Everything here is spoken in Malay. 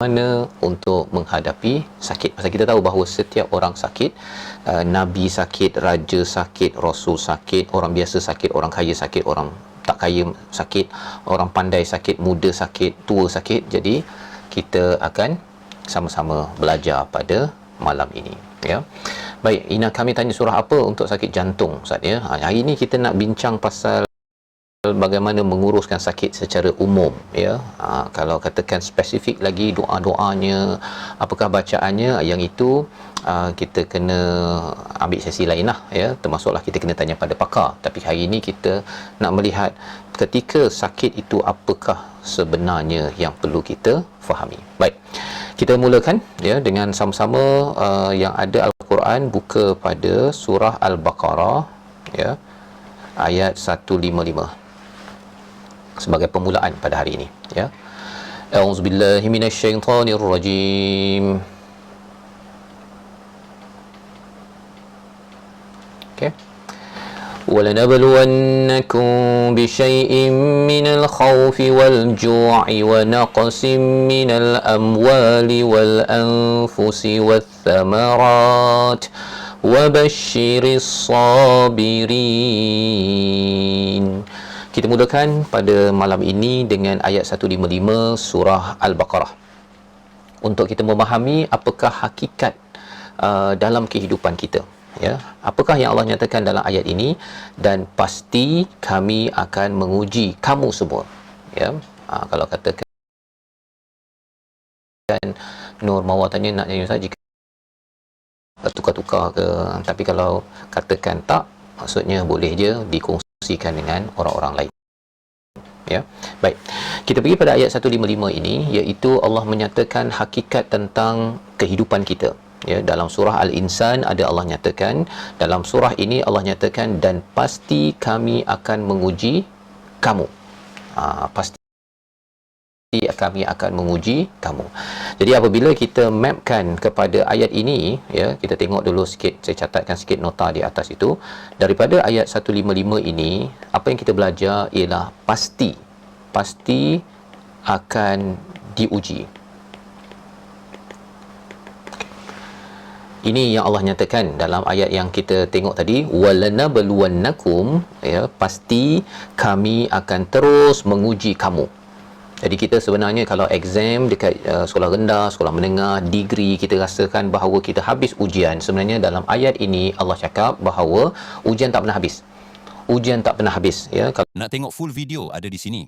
mana untuk menghadapi sakit. Pasal kita tahu bahawa setiap orang sakit, Nabi sakit, Raja sakit, Rasul sakit, orang biasa sakit, orang kaya sakit, orang tak kaya sakit, orang pandai sakit, muda sakit, tua sakit. Jadi kita akan sama-sama belajar pada malam ini, ya. Baik, Ina, kami tanya surah apa untuk sakit jantung, Ustaz, ya? Hari ini kita nak bincang pasal bagaimana menguruskan sakit secara umum, ya. Kalau katakan spesifik lagi doa-doanya, apakah bacaannya, yang itu kita kena ambil sesi lain lah, ya. Termasuklah kita kena tanya pada pakar. Tapi hari ini kita nak melihat ketika sakit itu apakah sebenarnya yang perlu kita fahami. Baik, kita mulakan, ya, dengan sama-sama yang ada Al-Quran, buka pada surah Al-Baqarah, ya, ayat 155 sebagai permulaan pada hari ini, ya. A'udzubillahi minasyaitonirrajim. Okey. وَلَنَبْلُوَنَّكُمْ بِشَيْءٍ مِّنَ الْخَوْفِ وَالْجُوعِ وَنَقْصٍ مِّنَ الْأَمْوَالِ وَالْأَنفُسِ وَالثَّمَرَاتِ وَبَشِّرِ الصَّابِرِينَ. Kita mulakan pada malam ini dengan ayat 155 surah Al-Baqarah untuk kita memahami apakah hakikat dalam kehidupan kita, ya. Apakah yang Allah nyatakan dalam ayat ini, dan pasti kami akan menguji kamu semua, ya. Kalau katakan Nur Mawar tanya nak nyanyi Ustaz, jika tukar-tukar ke, tapi kalau katakan tak, maksudnya boleh je dikongsikan dengan orang-orang lain, ya. Baik, kita pergi pada ayat 155 ini, iaitu Allah menyatakan hakikat tentang kehidupan kita, ya. Dalam surah Al-Insan ada Allah nyatakan, dalam surah ini Allah nyatakan, dan pasti kami akan menguji kamu. Pasti kami akan menguji kamu. Jadi apabila kita mapkan kepada ayat ini, ya, kita tengok dulu sikit, saya catatkan sikit nota di atas itu. Daripada ayat 155 ini, apa yang kita belajar ialah pasti akan diuji. Ini yang Allah nyatakan dalam ayat yang kita tengok tadi, walanabluwannakum, ya, pasti kami akan terus menguji kamu. Jadi kita sebenarnya kalau exam dekat sekolah rendah, sekolah menengah, degree, kita rasakan bahawa kita habis ujian. Sebenarnya dalam ayat ini Allah cakap bahawa ujian tak pernah habis. Ujian tak pernah habis, ya. Nak tengok full video ada di sini.